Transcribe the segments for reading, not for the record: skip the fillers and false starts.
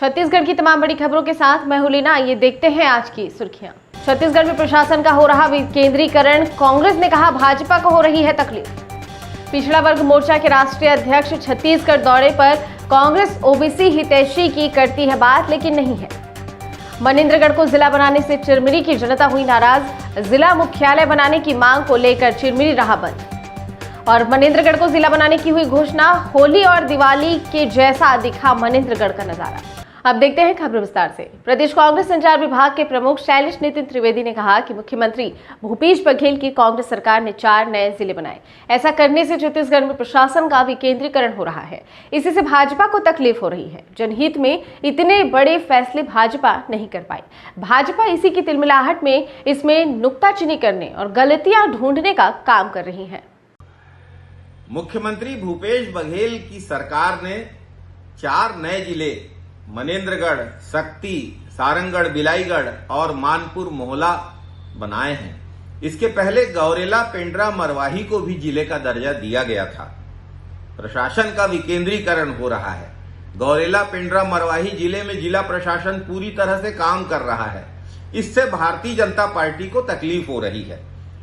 छत्तीसगढ़ की तमाम बड़ी खबरों के साथ मैं हूं लीना। ये देखते हैं आज की सुर्खियां। छत्तीसगढ़ में प्रशासन का हो रहा विकेंद्रीकरण, कांग्रेस ने कहा भाजपा को हो रही है तकलीफ। पिछड़ा वर्ग मोर्चा के राष्ट्रीय अध्यक्ष छत्तीसगढ़ दौरे पर, कांग्रेस ओबीसी हितैषी की करती है बात लेकिन नहीं है। मनेन्द्रगढ़ को जिला बनाने से चिरमिरी की जनता हुई नाराज, जिला मुख्यालय बनाने की मांग को लेकर चिरमिरी रहा बंद। और मनेन्द्रगढ़ को जिला बनाने की हुई घोषणा, होली और दिवाली के जैसा दिखा मनेन्द्रगढ़ का नजारा। अब देखते हैं खबर विस्तार से। प्रदेश कांग्रेस संचार विभाग के प्रमुख शैलेश नितिन त्रिवेदी ने कहा कि मुख्यमंत्री भूपेश बघेल की कांग्रेस सरकार ने 4 नए जिले बनाए। ऐसा करने से छत्तीसगढ़ में प्रशासन का विकेंद्रीकरण हो रहा है। इसी से भाजपा को तकलीफ हो रही है। जनहित में इतने बड़े फैसले भाजपा नहीं कर पाई। भाजपा इसी की तिलमिलाहट में इसमें नुक्ताचीनी करने और गलतियां ढूंढने का काम कर रही है। मुख्यमंत्री भूपेश बघेल की सरकार ने 4 नए जिले मनेन्द्रगढ़, शक्ति, सारंगढ़, बिलाईगढ़ और मानपुर मोहला बनाए हैं। इसके पहले गौरेला, पेंड्रा, मरवाही को भी जिले का दर्जा दिया गया था। प्रशासन का विकेंद्रीकरण हो रहा है। गौरेला, पेंड्रा, मरवाही जिले में जिला प्रशासन पूरी तरह से काम कर रहा है। इससे भारतीय जनता पार्टी को तकलीफ हो रही है।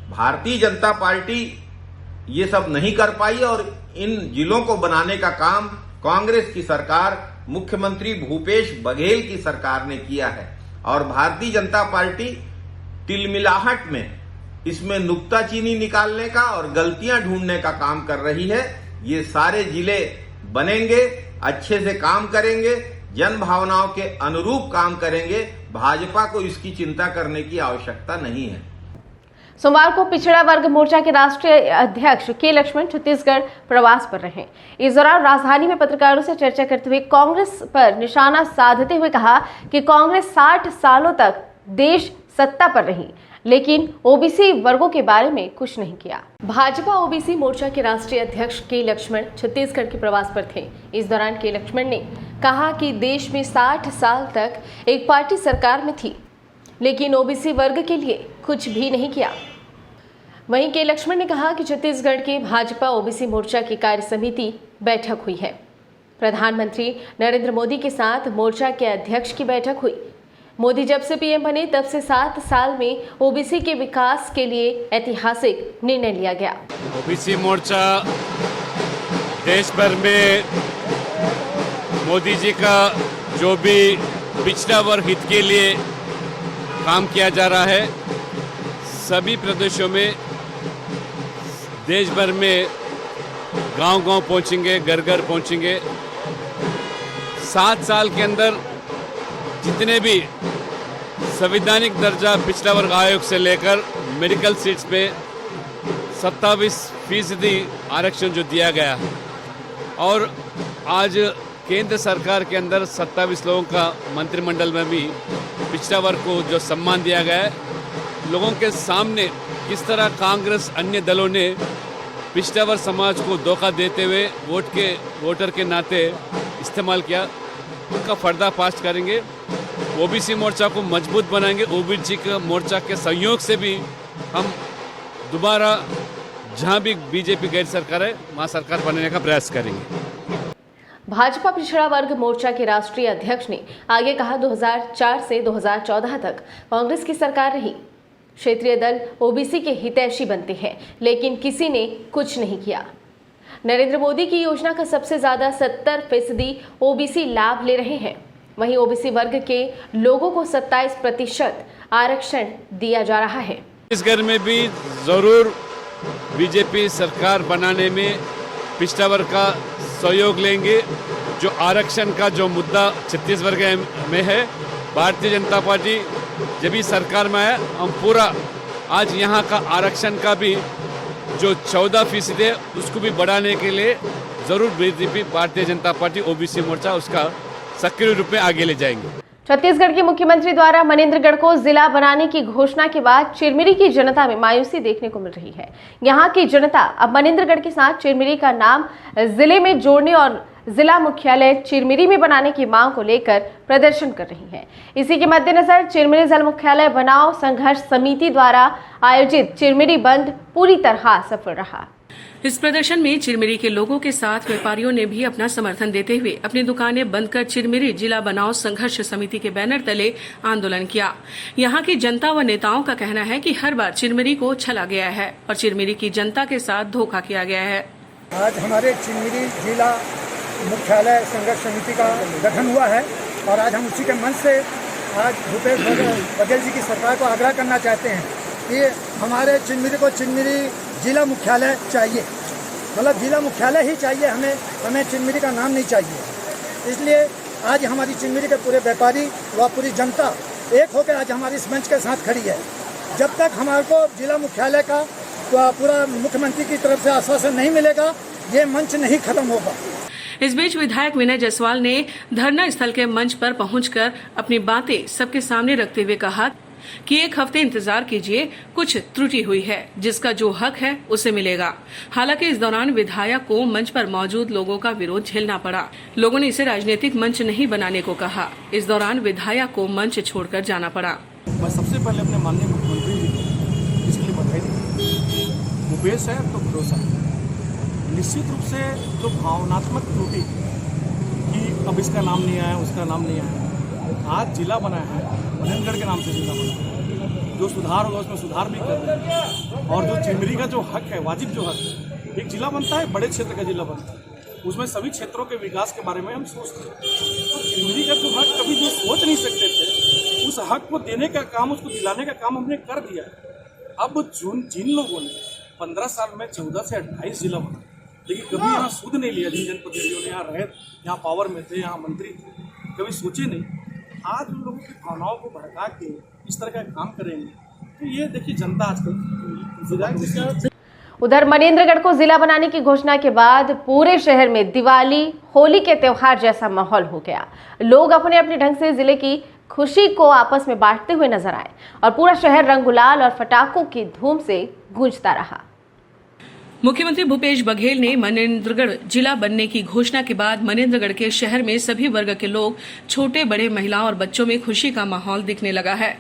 भारतीय जनता पार्टी ये सब नहीं कर पाई और इन जिलों को बनाने का काम कांग्रेस की सरकार, मुख्यमंत्री भूपेश बघेल की सरकार ने किया है। और भारतीय जनता पार्टी तिलमिलाहट में इसमें नुक्ताचीनी निकालने का और गलतियां ढूंढने का काम कर रही है। ये सारे जिले बनेंगे, अच्छे से काम करेंगे, जन भावनाओं के अनुरूप काम करेंगे। भाजपा को इसकी चिंता करने की आवश्यकता नहीं है। सोमवार को पिछड़ा वर्ग मोर्चा के राष्ट्रीय अध्यक्ष के लक्ष्मण छत्तीसगढ़ प्रवास पर रहे। इस दौरान राजधानी में पत्रकारों से चर्चा करते हुए कांग्रेस पर निशाना साधते हुए कहा कि कांग्रेस 60 सालों तक देश सत्ता पर रही, लेकिन ओबीसी वर्गों के बारे में कुछ नहीं किया। भाजपा ओबीसी मोर्चा के राष्ट्रीय अध्यक्ष के लक्ष्मण छत्तीसगढ़ के प्रवास पर थे। इस दौरान के लक्ष्मण ने कहा कि देश में 60 साल तक एक पार्टी सरकार में थी, लेकिन ओबीसी वर्ग के लिए कुछ भी नहीं किया। वहीं के लक्ष्मण ने कहा कि छत्तीसगढ़ के भाजपा ओबीसी मोर्चा की कार्य समिति बैठक हुई है। प्रधानमंत्री नरेंद्र मोदी के साथ मोर्चा के अध्यक्ष की बैठक हुई। मोदी जब से पीएम बने तब से 7 साल में ओबीसी के विकास के लिए ऐतिहासिक निर्णय लिया गया। ओबीसी मोर्चा देश भर में मोदी जी का जो भी पिछड़ा वर्ग हित के लिए काम किया जा रहा है, सभी प्रदेशों में, देश भर में गांव-गांव पहुंचेंगे, घर घर पहुंचेंगे। 7 साल के अंदर जितने भी संवैधानिक दर्जा पिछड़ा वर्ग आयोग से लेकर मेडिकल सीट्स पे 27% आरक्षण जो दिया गया, और आज केंद्र सरकार के अंदर 27 लोगों का मंत्रिमंडल में भी पिछड़ा वर्ग को जो सम्मान दिया गया है। लोगों के सामने किस तरह कांग्रेस अन्य दलों ने पिछड़ा वर्ग समाज को धोखा देते हुए वोटर के नाते इस्तेमाल किया, उनका पर्दाफाश करेंगे। ओबीसी मोर्चा को मजबूत बनाएंगे। ओबीसी मोर्चा के सहयोग से भी हम दोबारा जहां भी बीजेपी गैर सरकार है वहां सरकार बनाने का प्रयास करेंगे। भाजपा पिछड़ा वर्ग मोर्चा के राष्ट्रीय अध्यक्ष ने आगे कहा, 2004 से 2014 तक कांग्रेस की सरकार रही। क्षेत्रीय दल ओबीसी के हितैषी बनते हैं, लेकिन किसी ने कुछ नहीं किया। नरेंद्र मोदी की योजना का सबसे ज्यादा 70% ओबीसी लाभ ले रहे हैं। वहीं ओबीसी वर्ग के लोगों को 27% आरक्षण दिया जा रहा है। छत्तीसगढ़ में भी जरूर बीजेपी सरकार बनाने में पिछड़ा वर्ग का सहयोग लेंगे। जो आरक्षण का जो मुद्दा छत्तीसगढ़ में है, भारतीय जनता पार्टी जब भी सरकार में आया, हम पूरा आज यहाँ का आरक्षण का भी जो 14% है उसको भी बढ़ाने के लिए जरूर BJP, Bharatiya Janata party, OBC मोर्चा उसका सक्रिय रूप में आगे ले जाएंगे। छत्तीसगढ़ के मुख्यमंत्री द्वारा मनेन्द्रगढ़ को जिला बनाने की घोषणा के बाद चिरमिरी की जनता में मायूसी देखने को मिल रही है। यहाँ की जनता अब मनेन्द्रगढ़ के साथ चिरमिरी का नाम जिले में जोड़ने और जिला मुख्यालय चिरमिरी में बनाने की मांग को लेकर प्रदर्शन कर रही है। इसी के मद्देनजर चिरमिरी जिला मुख्यालय बनाओ संघर्ष समिति द्वारा आयोजित चिरमिरी बंद पूरी तरह सफल रहा। इस प्रदर्शन में चिरमिरी के लोगों के साथ व्यापारियों ने भी अपना समर्थन देते हुए अपनी दुकानें बंद कर चिरमिरी जिला बनाओ संघर्ष समिति के बैनर तले आंदोलन किया। यहाँ की जनता व नेताओं का कहना है कि हर बार चिरमिरी को छला गया है और चिरमिरी की जनता के साथ धोखा किया गया है। आज हमारे चिरमिरी जिला मुख्यालय संघर्ष समिति का गठन हुआ है और आज हम उसी के मंच से आज भूपेश बघेल जी की सरकार को आग्रह करना चाहते हैं कि हमारे चिरमिरी को चिरमिरी जिला मुख्यालय चाहिए, मतलब जिला मुख्यालय ही चाहिए, हमें चिरमिरी का नाम नहीं चाहिए। इसलिए आज हमारी चिरमिरी के पूरे व्यापारी व पूरी जनता एक होकर आज हमारी इस मंच के साथ खड़ी है। जब तक हमारे को जिला मुख्यालय का पूरा मुख्यमंत्री की तरफ से आश्वासन नहीं मिलेगा, ये मंच नहीं खत्म होगा। इस बीच विधायक विनय जायसवाल ने धरना स्थल के मंच पर पहुंचकर अपनी बातें सबके सामने रखते हुए कहा कि एक हफ्ते इंतजार कीजिए, कुछ त्रुटि हुई है, जिसका जो हक है उसे मिलेगा। हालांकि इस दौरान विधायक को मंच पर मौजूद लोगों का विरोध झेलना पड़ा। लोगों ने इसे राजनीतिक मंच नहीं बनाने को कहा। इस दौरान विधायक को मंच छोड़कर जाना पड़ा। मैं सबसे पहले अपने माननीय मुख्यमंत्री जी को इसके लिए बधाई देता। भूपेश है तो भरोसा है। निश्चित रूप से जो भावनात्मक त्रुटि कि अब इसका नाम नहीं आया, उसका नाम नहीं आया, आज जिला बना है, मनेंद्रगढ़ के नाम से जिला बना है। जो सुधार होगा उसमें सुधार भी कर रहे हैं। और जो चिरमिरी का जो हक है, वाजिब जो हक है, एक जिला बनता है, बड़े क्षेत्र का जिला बनता है, उसमें सभी क्षेत्रों के विकास के बारे में हम सोचते हैं। तो चिरमिरी का जो हक कभी जो सोच नहीं सकते थे, उस हक को देने का काम, उसको दिलाने का काम हमने कर दिया है। अब जिन लोगों ने 15 साल में 14 से 28 जिला बना, लेकिन कभी यहाँ सुध नहीं लिया, जिन जनप्रतिनिधियों ने यहाँ रहे, यहाँ पावर में थे, यहाँ मंत्री थे, कभी सोचे नहीं, आज उन लोगों की भावनाओं को भड़का के इस तरह का काम करेंगे, तो ये देखिए जनता आजकल। उधर मनेंद्रगढ़ को जिला बनाने की घोषणा के बाद पूरे शहर में दिवाली, होली के त्योहार जैसा माहौल हो गया। लोग अपने अपने ढंग से जिले की खुशी को आपस में बांटते हुए नजर आए और पूरा शहर रंग गुलाल और पटाखों की धूम से गूंजता रहा। मुख्यमंत्री भूपेश बघेल ने मनेंद्रगढ़ जिला बनने की घोषणा के बाद मनेंद्रगढ़ के शहर में सभी वर्ग के लोग, छोटे बड़े, महिलाओं और बच्चों में खुशी का माहौल दिखने लगा है।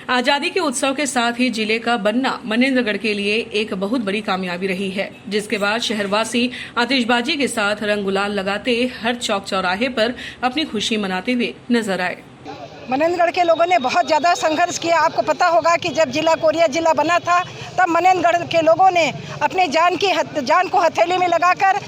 आजादी के उत्सव के साथ ही जिले का बनना मनेंद्रगढ़ के लिए एक बहुत बड़ी कामयाबी रही है, जिसके बाद शहरवासी आतिशबाजी के साथ रंग गुलाल लगाते हर चौक चौराहे पर अपनी खुशी मनाते हुए नजर आए। मनेंद्रगढ़ के लोगों ने बहुत ज़्यादा संघर्ष किया। आपको पता होगा कि जब जिला कोरिया जिला बना था, तब मनेंद्रगढ़ के लोगों ने अपने जान को हथेली में लगाकर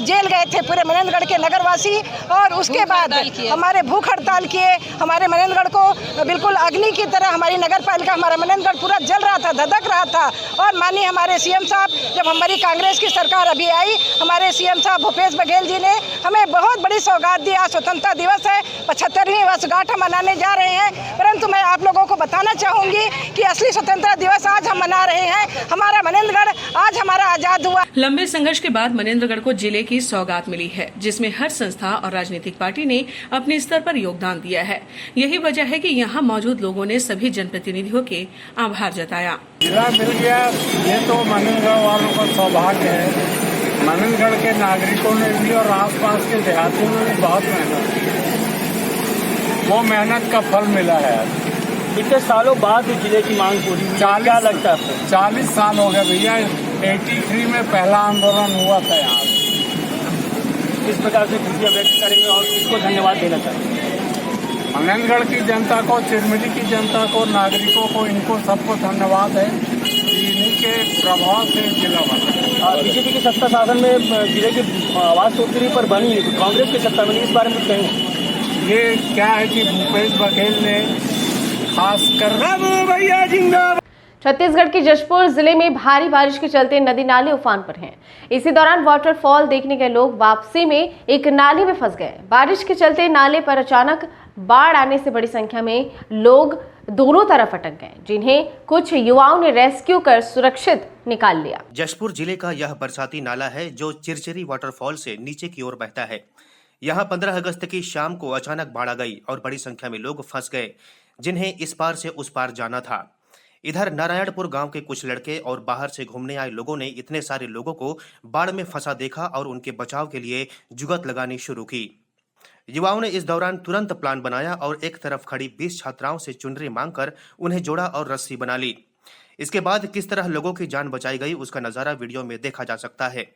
जेल गए थे, पूरे मनेंद्रगढ़ के नगरवासी। और उसके बाद हमारे भूख हड़ताल किए। हमारे मनेंद्रगढ़ को बिल्कुल अग्नि की तरह हमारी नगर पालिका, हमारा मनेंद्रगढ़ पूरा जल रहा था, धधक रहा था। और माननीय हमारे सीएम साहब, जब हमारी कांग्रेस की सरकार अभी आई, हमारे सीएम साहब भूपेश बघेल जी ने हमें बहुत बड़ी सौगात दी। आज स्वतंत्रता दिवस है, 75वीं वर्षगांठ हम मनाने जा रहे हैं, परंतु मैं आप लोगों को बताना चाहूंगी कि असली स्वतंत्रता दिवस आज हम मना रहे हैं। हमारा मनेंद्रगढ़ आज हमारा आजाद हुआ। लंबे संघर्ष के बाद मनेंद्रगढ़ को जिले की सौगात मिली है, जिसमें हर संस्था और राजनीतिक पार्टी ने अपने स्तर पर योगदान दिया है। यही वजह है कि यहाँ मौजूद लोगों ने सभी जनप्रतिनिधियों के आभार जताया। जिला मिल गया, ये तो मनेंद्रगढ़ वालों का सौभाग्य है। मनेंद्रगढ़ के नागरिकों ने भी और आसपास के देहातियों ने भी बहुत मेहनत की, वो मेहनत का फल मिला है। इतने सालों बाद जिले की मांग पूरी हुई, क्या लगता है? 40 साल हो गए भैया। 83 में पहला आंदोलन हुआ था यहाँ। इस प्रकार से खुशियाँ व्यक्त करेंगे और किसको धन्यवाद देना चाहेंगे? मनेंद्रगढ़ की जनता को, चिरमिरी की जनता को, नागरिकों को, इनको सबको धन्यवाद है कि इन्हीं के प्रभाव से जिला बना। बीजेपी की सत्ता शासन में जिले की आवाज तो उत्तरी पर बनी है, तो कांग्रेस की सत्ता में इस बारे में कहेंगे? ये क्या है कि भूपेश बघेल ने खासकर भैया जिंदाबाद। छत्तीसगढ़ के जशपुर जिले में भारी बारिश के चलते नदी नाले उफान पर हैं। इसी दौरान वाटरफॉल देखने गए लोग वापसी में एक नाले में फंस गए। बारिश के चलते नाले पर अचानक बाढ़ आने से बड़ी संख्या में लोग दोनों तरफ अटक गए, जिन्हें कुछ युवाओं ने रेस्क्यू कर सुरक्षित निकाल लिया। जशपुर जिले का यह बरसाती नाला है जो चिरचिरी वाटरफॉल से नीचे की ओर बहता है। यहाँ 15 अगस्त की शाम को अचानक बाढ़ आ गई और बड़ी संख्या में लोग फंस गए, जिन्हें इस पार से उस पार जाना था। इधर नारायणपुर गांव के कुछ लड़के और बाहर से घूमने आए लोगों ने इतने सारे लोगों को बाढ़ में फंसा देखा और उनके बचाव के लिए जुगत लगानी शुरू की। युवाओं ने इस दौरान तुरंत प्लान बनाया और एक तरफ खड़ी 20 छात्राओं से चुनरी मांगकर उन्हें जोड़ा और रस्सी बना ली। इसके बाद किस तरह लोगों की जान बचाई गई उसका नजारा वीडियो में देखा जा सकता है।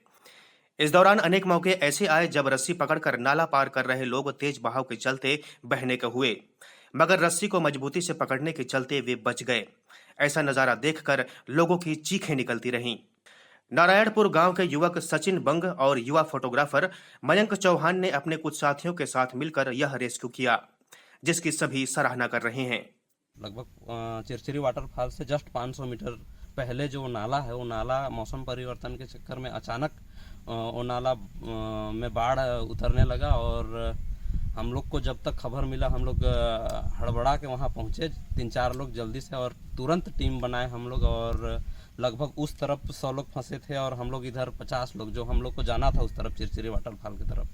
इस दौरान अनेक मौके ऐसे आए जब रस्सी पकड़कर नाला पार कर रहे लोग तेज बहाव के चलते बहने के हुए, मगर रस्सी को मजबूती से पकड़ने के चलते वे बच गए। ऐसा नजारा देखकर लोगों की चीखें निकलती रहीं। नारायणपुर गांव के युवक सचिन बंग और युवा फोटोग्राफर मयंक चौहान ने अपने कुछ साथियों के साथ मिलकर यह रेस्क्यू किया, जिसकी सभी सराहना कर रहे हैं। लगभग चिरचिरी वाटरफॉल से जस्ट 500 मीटर पहले जो नाला है, वो नाला मौसम परिवर्तन के चक्कर में अचानक वो नाला में बाढ़ उतरने लगा और हम लोग को जब तक खबर मिला हम लोग हड़बड़ा के वहाँ पहुँचे, 3-4 लोग जल्दी से, और तुरंत टीम बनाए हम लोग, और लगभग उस तरफ 100 लोग फंसे थे और हम लोग इधर 50 लोग, जो हम लोग को जाना था उस तरफ चिरचिरी वाटरफॉल की तरफ।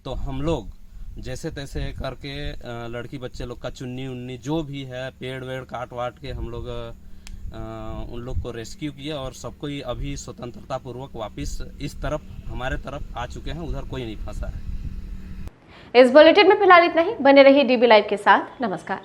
तो हम लोग जैसे तैसे करके लड़की बच्चे लोग का चुन्नी उन्नी जो भी है पेड़ वेड़ काट वाट के हम लोग उन लोग को रेस्क्यू किया और सबको ही अभी स्वतंत्रता पूर्वक वापस इस तरफ हमारे तरफ आ चुके हैं, उधर कोई नहीं फंसा है। इस बुलेटिन में फिलहाल इतना ही। बने रहिए डीबी लाइव के साथ। नमस्कार।